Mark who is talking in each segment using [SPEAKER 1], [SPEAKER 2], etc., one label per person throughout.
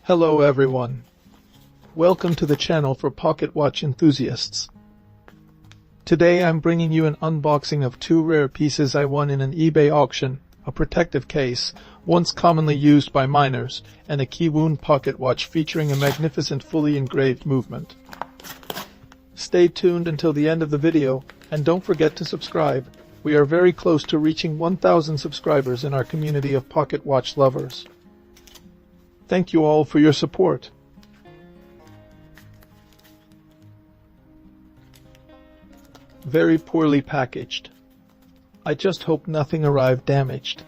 [SPEAKER 1] Hello everyone. Welcome to the channel for pocket watch enthusiasts. Today I'm bringing you an unboxing of two rare pieces I won in an eBay auction, a protective case, once commonly used by miners, and a key wound pocket watch featuring a magnificent fully engraved movement. Stay tuned until the end of the video, and don't forget to subscribe. We are very close to reaching 1,000 subscribers in our community of pocket watch lovers. Thank you all for your support. Very poorly packaged. I just hope nothing arrived damaged.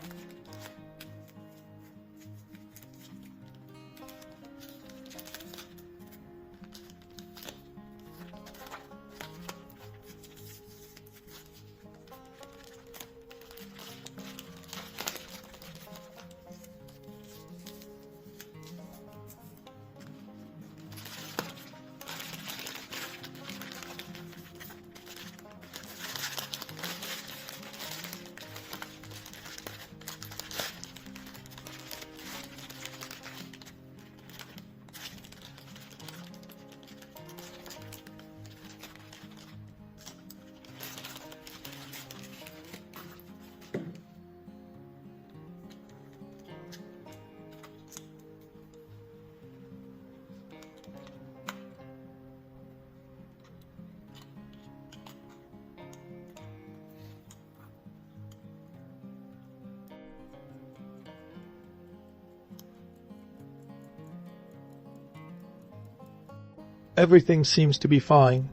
[SPEAKER 1] Everything seems to be fine.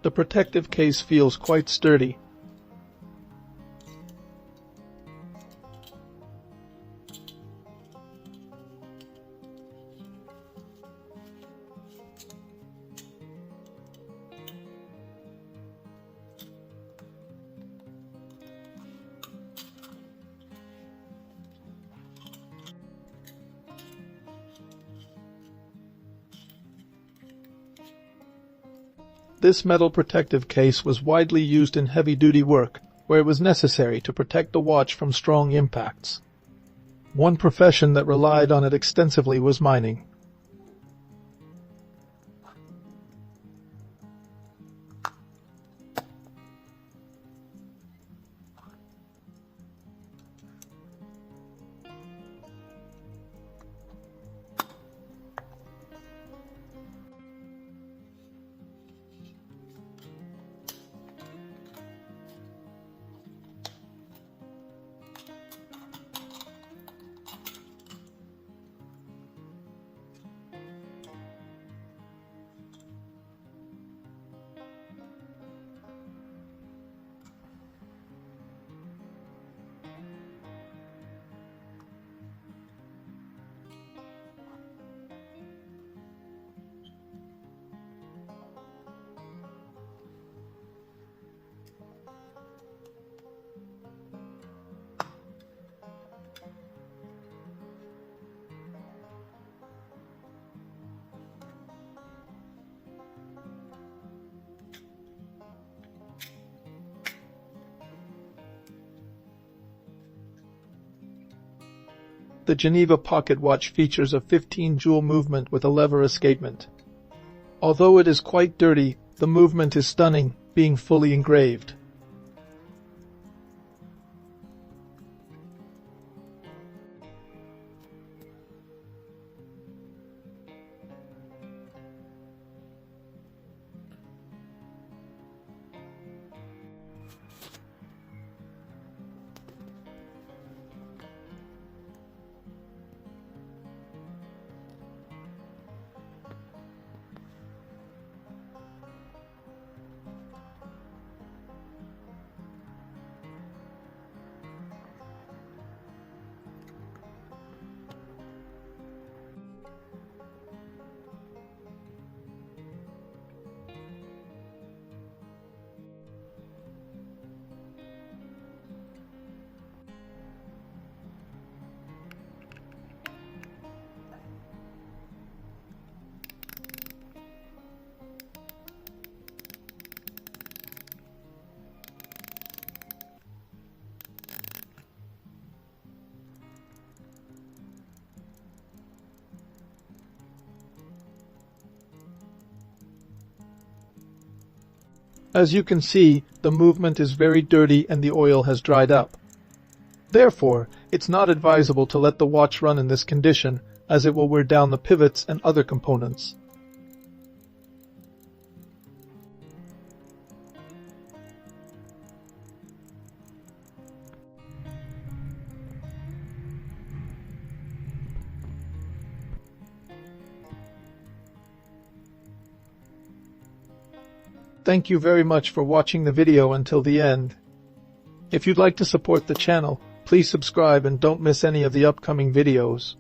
[SPEAKER 1] The protective case feels quite sturdy. This metal protective case was widely used in heavy-duty work, where it was necessary to protect the watch from strong impacts. One profession that relied on it extensively was mining. The Geneva pocket watch features a 15-jewel movement with a lever escapement. Although it is quite dirty, the movement is stunning, being fully engraved. As you can see, the movement is very dirty and the oil has dried up. Therefore, it's not advisable to let the watch run in this condition, as it will wear down the pivots and other components. Thank you very much for watching the video until the end. If you'd like to support the channel, please subscribe and don't miss any of the upcoming videos.